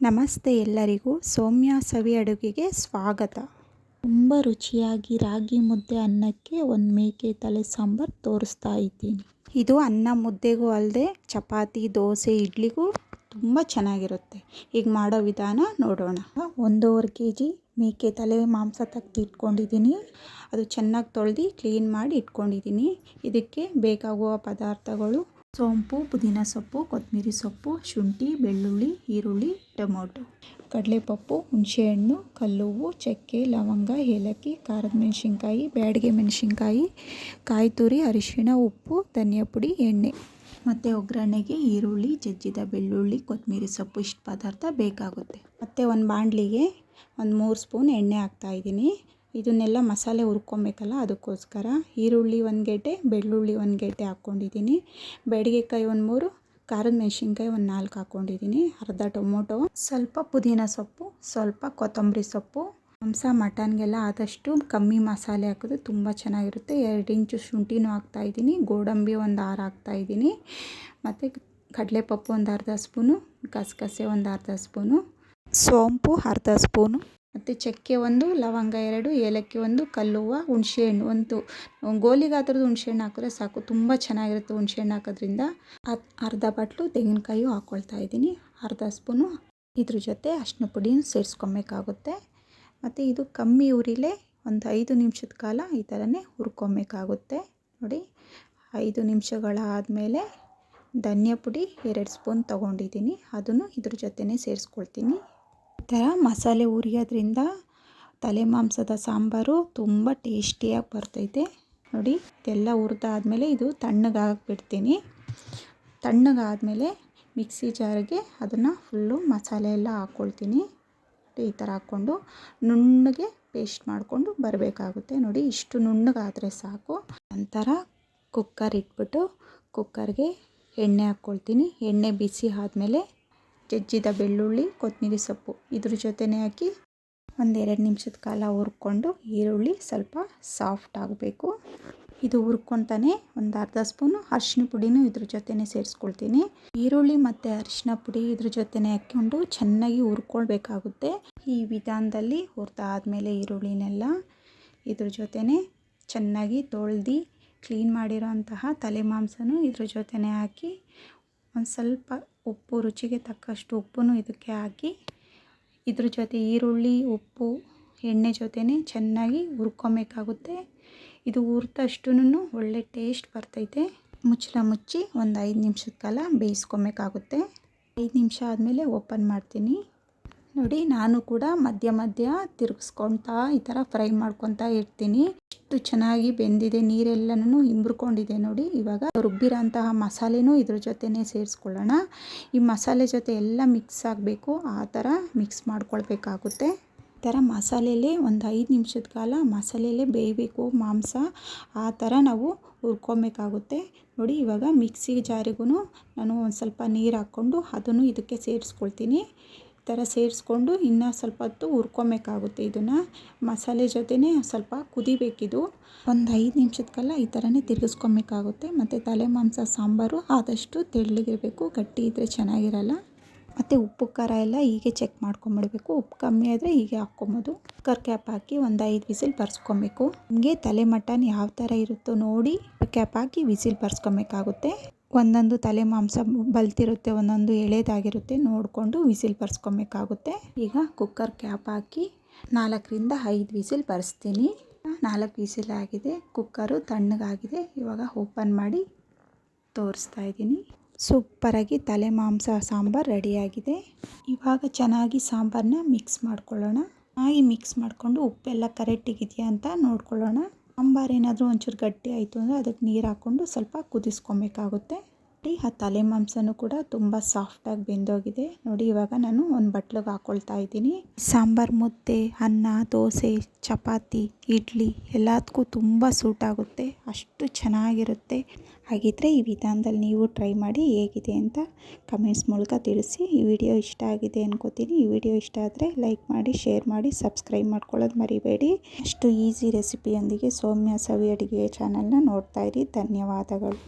ನಮಸ್ತೆ ಎಲ್ಲರಿಗೂ ಸೌಮ್ಯ ಸವಿ ಅಡುಗೆಗೆ ಸ್ವಾಗತ. ತುಂಬ ರುಚಿಯಾಗಿ ರಾಗಿ ಮುದ್ದೆ ಅನ್ನಕ್ಕೆ ಒಂದು ಮೇಕೆ ತಲೆ ಸಾಂಬಾರು ತೋರಿಸ್ತಾ ಇದ್ದೀನಿ. ಇದು ಅನ್ನ ಮುದ್ದೆಗೂ ಅಲ್ಲದೆ ಚಪಾತಿ, ದೋಸೆ, ಇಡ್ಲಿಗೂ ತುಂಬ ಚೆನ್ನಾಗಿರುತ್ತೆ. ಈಗ ಮಾಡೋ ವಿಧಾನ ನೋಡೋಣ. 1.5 kg ಮೇಕೆ ತಲೆ ಮಾಂಸ ತೆಗೆದಿಟ್ಕೊಂಡಿದ್ದೀನಿ. ಅದು ಚೆನ್ನಾಗಿ ತೊಳೆದು ಕ್ಲೀನ್ ಮಾಡಿ ಇಟ್ಕೊಂಡಿದ್ದೀನಿ. ಇದಕ್ಕೆ ಬೇಕಾಗುವ ಪದಾರ್ಥಗಳು: ಸೋಂಪು, ಪುದೀನ ಸೊಪ್ಪು, ಕೊತ್ತಂಬರಿ ಸೊಪ್ಪು, ಶುಂಠಿ, ಬೆಳ್ಳುಳ್ಳಿ, ಈರುಳ್ಳಿ, ಟೊಮೊಟೊ, ಕಡಲೆಪಪ್ಪು, ಹುಣಸೆಹಣ್ಣು, ಕಲ್ಲುವ್ವು, ಚಕ್ಕೆ, ಲವಂಗ, ಏಲಕ್ಕಿ, ಖಾರದ ಮೆಣಸಿನ್ಕಾಯಿ, ಬ್ಯಾಡಗೆ ಮೆಣಸಿನ್ಕಾಯಿ, ಕಾಯಿ ತುರಿ, ಅರಿಶಿಣ, ಉಪ್ಪು, ಧನಿಯಾ ಪುಡಿ, ಎಣ್ಣೆ ಮತ್ತು ಒಗ್ಗರಣೆಗೆ ಈರುಳ್ಳಿ, ಜಜ್ಜಿದ ಬೆಳ್ಳುಳ್ಳಿ, ಕೊತ್ತಂಬರಿ ಸೊಪ್ಪು, ಇಷ್ಟು ಪದಾರ್ಥ ಬೇಕಾಗುತ್ತೆ. ಮತ್ತು ಒಂದು ಬಾಣಲಿಗೆ ಒಂದು 3 ಸ್ಪೂನ್ ಎಣ್ಣೆ ಹಾಕ್ತಾಯಿದ್ದೀನಿ. ಇದನ್ನೆಲ್ಲ ಮಸಾಲೆ ಹುರ್ಕೊಬೇಕಲ್ಲ, ಅದಕ್ಕೋಸ್ಕರ ಈರುಳ್ಳಿ 1 ಗೆಡ್ಡೆ, ಬೆಳ್ಳುಳ್ಳಿ 1 ಗೆಡ್ಡೆ ಹಾಕ್ಕೊಂಡಿದ್ದೀನಿ. ಬೆಡಗೆಕಾಯಿ 1 3, ಖಾರದ ಮೆಣಸಿನ್ಕಾಯಿ 1 4 ಹಾಕ್ಕೊಂಡಿದ್ದೀನಿ. ಅರ್ಧ ಟೊಮೊಟೊ, ಸ್ವಲ್ಪ ಪುದೀನ ಸೊಪ್ಪು, ಸ್ವಲ್ಪ ಕೊತ್ತಂಬರಿ ಸೊಪ್ಪು. ಮಾಂಸ ಮಟನ್ಗೆಲ್ಲ ಆದಷ್ಟು ಕಮ್ಮಿ ಮಸಾಲೆ ಹಾಕಿದ್ರೆ ತುಂಬ ಚೆನ್ನಾಗಿರುತ್ತೆ. 2 ಇಂಚು ಶುಂಠಿನೂ ಹಾಕ್ತಾಯಿದ್ದೀನಿ. ಗೋಡಂಬಿ 1 6 ಹಾಕ್ತಾಯಿದ್ದೀನಿ. ಮತ್ತು ಕಡಲೆಪಪ್ಪು 1 ಅರ್ಧ ಸ್ಪೂನು, ಗಸಗಸೆ 1 ಅರ್ಧ ಸ್ಪೂನು, ಸೋಂಪು ಅರ್ಧ ಸ್ಪೂನು, ಮತ್ತು ಚಕ್ಕೆ 1, ಲವಂಗ 2, ಏಲಕ್ಕಿ 1, ಕಲ್ಲುವ್ವ, ಹುಣಸೆಹಣ್ಣು 1. ಗೋಲಿಗಾದ್ರದ್ದು ಹುಣಸೆಹಣ್ಣು ಹಾಕಿದ್ರೆ ಸಾಕು, ತುಂಬ ಚೆನ್ನಾಗಿರುತ್ತೆ ಹುಣಸೆಹಣ್ಣು ಹಾಕೋದ್ರಿಂದ. ಅರ್ಧ ಬಟ್ಲು ತೆಂಗಿನಕಾಯಿ ಹಾಕ್ಕೊಳ್ತಾ ಇದ್ದೀನಿ. ಅರ್ಧ ಸ್ಪೂನು ಇದ್ರ ಜೊತೆ ಅರಿಶಿನ ಪುಡಿನ ಸೇರಿಸ್ಕೊಬೇಕಾಗುತ್ತೆ. ಮತ್ತು ಇದು ಕಮ್ಮಿ ಉರಿಲೇ ಒಂದು 5 ನಿಮಿಷದ ಕಾಲ ಈ ಥರನೇ ಹುರ್ಕೊಬೇಕಾಗುತ್ತೆ. ನೋಡಿ, 5 ನಿಮಿಷಗಳಾದಮೇಲೆ ಧನಿಯಾ ಪುಡಿ 2 ಸ್ಪೂನ್ ತೊಗೊಂಡಿದ್ದೀನಿ. ಅದನ್ನು ಇದ್ರ ಜೊತೆನೇ ಸೇರಿಸ್ಕೊಳ್ತೀನಿ. ಈ ಥರ ಮಸಾಲೆ ಹುರಿಯೋದ್ರಿಂದ ತಲೆ ಮಾಂಸದ ಸಾಂಬಾರು ತುಂಬ ಟೇಸ್ಟಿಯಾಗಿ ಬರ್ತೈತೆ. ನೋಡಿ, ಇದೆಲ್ಲ ಹುರಿದಾದ್ಮೇಲೆ ಇದು ತಣ್ಣಗಾಗ್ಬಿಡ್ತೀನಿ. ತಣ್ಣಗಾದಮೇಲೆ ಮಿಕ್ಸಿ ಜಾರಿಗೆ ಅದನ್ನು ಫುಲ್ಲು ಮಸಾಲೆ ಎಲ್ಲ ಹಾಕ್ಕೊಳ್ತೀನಿ. ಈ ಥರ ಹಾಕ್ಕೊಂಡು ನುಣ್ಣಗೆ ಪೇಸ್ಟ್ ಮಾಡಿಕೊಂಡು ಬರಬೇಕಾಗುತ್ತೆ. ನೋಡಿ, ಇಷ್ಟು ನುಣ್ಣಗಾದರೆ ಸಾಕು. ನಂತರ ಕುಕ್ಕರ್ ಇಟ್ಬಿಟ್ಟು ಕುಕ್ಕರ್ಗೆ ಎಣ್ಣೆ ಹಾಕ್ಕೊಳ್ತೀನಿ. ಎಣ್ಣೆ ಬಿಸಿ ಆದಮೇಲೆ ಜಜ್ಜಿದ ಬೆಳ್ಳುಳ್ಳಿ, ಕೊತ್ತಂಬರಿ ಸೊಪ್ಪು ಇದ್ರ ಜೊತೆನೇ ಹಾಕಿ ಒಂದು 2 ನಿಮಿಷದ ಕಾಲ ಹುರ್ಕೊಂಡು, ಈರುಳ್ಳಿ ಸ್ವಲ್ಪ ಸಾಫ್ಟ್ ಆಗಬೇಕು. ಇದು ಹುರ್ಕೊತಾನೆ ಒಂದು ಅರ್ಧ ಸ್ಪೂನು ಅರಿಶಿನ ಪುಡಿನೂ ಇದ್ರ ಜೊತೆನೇ ಸೇರಿಸ್ಕೊಳ್ತೀನಿ. ಈರುಳ್ಳಿ ಮತ್ತು ಅರಿಶಿನ ಪುಡಿ ಇದ್ರ ಜೊತೆನೇ ಹಾಕ್ಕೊಂಡು ಚೆನ್ನಾಗಿ ಹುರ್ಕೊಳ್ಬೇಕಾಗುತ್ತೆ. ಈ ವಿಧಾನದಲ್ಲಿ ಹುರಿದಾದ್ಮೇಲೆ ಈರುಳ್ಳಿನೆಲ್ಲ ಇದ್ರ ಜೊತೆನೇ ಚೆನ್ನಾಗಿ ತೊಳೆದು ಕ್ಲೀನ್ ಮಾಡಿರೋಂತಹ ತಲೆ ಮಾಂಸನೂ ಇದ್ರ ಜೊತೆನೇ ಹಾಕಿ ಒಂದು ಸ್ವಲ್ಪ ಉಪ್ಪು, ರುಚಿಗೆ ತಕ್ಕಷ್ಟು ಉಪ್ಪನ್ನು ಇದಕ್ಕೆ ಹಾಕಿ ಇದ್ರ ಜೊತೆ ಈರುಳ್ಳಿ, ಉಪ್ಪು, ಎಣ್ಣೆ ಜೊತೆನೇ ಚೆನ್ನಾಗಿ ಹುರ್ಕೊಬೇಕಾಗುತ್ತೆ. ಇದು ಹುರಿದಷ್ಟು ಒಳ್ಳೆ ಟೇಸ್ಟ್ ಬರ್ತೈತೆ. ಮುಚ್ಚಳ ಮುಚ್ಚಿ ಒಂದು 5 ನಿಮಿಷದ ಕಾಲ ಬೇಯಿಸ್ಕೊಬೇಕಾಗುತ್ತೆ. 5 ನಿಮಿಷ ಆದಮೇಲೆ ಓಪನ್ ಮಾಡ್ತೀನಿ. ನೋಡಿ, ನಾನು ಕೂಡ ಮಧ್ಯ ಮಧ್ಯ ತಿರುಗಿಸ್ಕೊತಾ ಈ ಥರ ಫ್ರೈ ಮಾಡ್ಕೊತಾ ಇರ್ತೀನಿ. ಎಷ್ಟು ಚೆನ್ನಾಗಿ ಬೆಂದಿದೆ, ನೀರೆಲ್ಲನೂ ಹಿಂಬ್ರ್ಕೊಂಡಿದೆ. ನೋಡಿ, ಇವಾಗ ರುಬ್ಬಿರೋಂತಹ ಮಸಾಲೆನೂ ಇದ್ರ ಜೊತೆನೇ ಸೇರಿಸ್ಕೊಳ್ಳೋಣ. ಈ ಮಸಾಲೆ ಜೊತೆ ಎಲ್ಲ ಮಿಕ್ಸ್ ಆಗಬೇಕು, ಆ ಥರ ಮಿಕ್ಸ್ ಮಾಡ್ಕೊಳ್ಬೇಕಾಗುತ್ತೆ. ಈ ಥರ ಮಸಾಲೆಯಲ್ಲೇ ಒಂದು 5 ನಿಮಿಷದ ಕಾಲ ಮಸಾಲೆಯಲ್ಲೇ ಬೇಯಬೇಕು ಮಾಂಸ, ಆ ಥರ ನಾವು ಹುರ್ಕೊಬೇಕಾಗುತ್ತೆ. ನೋಡಿ, ಇವಾಗ ಮಿಕ್ಸಿ ಜಾರಿಗೂ ನಾನು ಒಂದು ಸ್ವಲ್ಪ ನೀರು ಹಾಕ್ಕೊಂಡು ಅದನ್ನು ಇದಕ್ಕೆ ಸೇರಿಸ್ಕೊಳ್ತೀನಿ. ಈ ಥರ ಸೇರಿಸ್ಕೊಂಡು ಇನ್ನೂ ಸ್ವಲ್ಪ ಹೊತ್ತು ಹುರ್ಕೊಬೇಕಾಗುತ್ತೆ. ಇದನ್ನು ಮಸಾಲೆ ಜೊತೆನೇ ಸ್ವಲ್ಪ ಕುದಿಬೇಕಿದು. ಒಂದು 5 ನಿಮಿಷದ ಕಾಲ ಈ ಥರನೇ ತಿರುಗಿಸ್ಕೊಬೇಕಾಗುತ್ತೆ. ಮತ್ತು ತಲೆ ಮಾಂಸ ಸಾಂಬಾರು ಆದಷ್ಟು ತೆಳ್ಳಗಿರಬೇಕು, ಗಟ್ಟಿ ಇದ್ದರೆ ಚೆನ್ನಾಗಿರಲ್ಲ. ಮತ್ತು ಉಪ್ಪು ಖಾರ ಎಲ್ಲ ಹೀಗೆ ಚೆಕ್ ಮಾಡ್ಕೊಂಬಿಡಬೇಕು. ಉಪ್ಪು ಕಮ್ಮಿ ಆದರೆ ಹೀಗೆ ಹಾಕ್ಕೊಬೋದು. ಕುಕ್ಕರ್ ಕ್ಯಾಪ್ ಹಾಕಿ ಒಂದು 5 ವಿಸಿಲ್ ಬರ್ಸ್ಕೊಬೇಕು. ನಿಮಗೆ ತಲೆ ಮಟನ್ ಯಾವ ಥರ ಇರುತ್ತೋ ನೋಡಿ ಕ್ಯಾಪ್ ಹಾಕಿ ವಿಸಿಲ್ ಬರ್ಸ್ಕೊಬೇಕಾಗುತ್ತೆ. ಒಂದೊಂದು ತಲೆ ಮಾಂಸ ಬಲ್ತಿರುತ್ತೆ, ಒಂದೊಂದು ಎಳೆದಾಗಿರುತ್ತೆ, ನೋಡಿಕೊಂಡು ವಿಸಿಲ್ ಬರ್ಸ್ಕೊಬೇಕಾಗುತ್ತೆ. ಈಗ ಕುಕ್ಕರ್ ಕ್ಯಾಪ್ ಹಾಕಿ 4ರಿಂದ 5 ವಿಸಿಲ್ ಬರ್ಸ್ತೀನಿ. 4 ವಿಸಿಲ್ ಆಗಿದೆ, ಕುಕ್ಕರು ತಣ್ಣಗಾಗಿದೆ. ಇವಾಗ ಓಪನ್ ಮಾಡಿ ತೋರಿಸ್ತಾ ಇದ್ದೀನಿ. ಸೂಪರಾಗಿ ತಲೆ ಮಾಂಸ ಸಾಂಬಾರು ರೆಡಿಯಾಗಿದೆ. ಇವಾಗ ಚೆನ್ನಾಗಿ ಸಾಂಬಾರನ್ನ ಮಿಕ್ಸ್ ಮಾಡ್ಕೊಳ್ಳೋಣ. ಚೆನ್ನಾಗಿ ಮಿಕ್ಸ್ ಮಾಡಿಕೊಂಡು ಉಪ್ಪೆಲ್ಲ ಕರೆಕ್ಟಿಗಿದೆಯಾ ಅಂತ ನೋಡ್ಕೊಳ್ಳೋಣ. ಸಾಂಬಾರು ಏನಾದರೂ ಒಂಚೂರು ಗಟ್ಟಿ ಆಯಿತು ಅಂದರೆ ಅದಕ್ಕೆ ನೀರು ಹಾಕ್ಕೊಂಡು ಸ್ವಲ್ಪ ಕುದಿಸ್ಕೊಬೇಕಾಗುತ್ತೆ. ಆ ತಲೆ ಮಾಂಸನೂ ಕೂಡ ತುಂಬ ಸಾಫ್ಟಾಗಿ ಬೆಂದೋಗಿದೆ. ನೋಡಿ, ಇವಾಗ ನಾನು ಒಂದು ಬಟ್ಲಿಗೆ ಹಾಕ್ಕೊಳ್ತಾ ಇದ್ದೀನಿ. ಸಾಂಬಾರು ಮುದ್ದೆ, ಅನ್ನ, ದೋಸೆ, ಚಪಾತಿ, ಇಡ್ಲಿ ಎಲ್ಲದಕ್ಕೂ ತುಂಬ ಸೂಟ್ ಆಗುತ್ತೆ, ಅಷ್ಟು ಚೆನ್ನಾಗಿರುತ್ತೆ. ಹಾಗಿದ್ದರೆ ಈ ವಿಧಾನದಲ್ಲಿ ನೀವು ಟ್ರೈ ಮಾಡಿ ಹೇಗಿದೆ ಅಂತ ಕಮೆಂಟ್ಸ್ ಮೂಲಕ ತಿಳಿಸಿ. ಈ ವಿಡಿಯೋ ಇಷ್ಟ ಆಗಿದೆ ಅನ್ಕೋತೀನಿ. ಈ ವಿಡಿಯೋ ಇಷ್ಟ ಆದರೆ ಲೈಕ್ ಮಾಡಿ, ಶೇರ್ ಮಾಡಿ, ಸಬ್ಸ್ಕ್ರೈಬ್ ಮಾಡ್ಕೊಳ್ಳೋದು ಮರಿಬೇಡಿ. ಅಷ್ಟು ಈಸಿ ರೆಸಿಪಿಯೊಂದಿಗೆ ಸೌಮ್ಯ ಸವಿ ಅಡುಗೆ ಚಾನಲ್ನ ನೋಡ್ತಾ ಇರಿ. ಧನ್ಯವಾದಗಳು.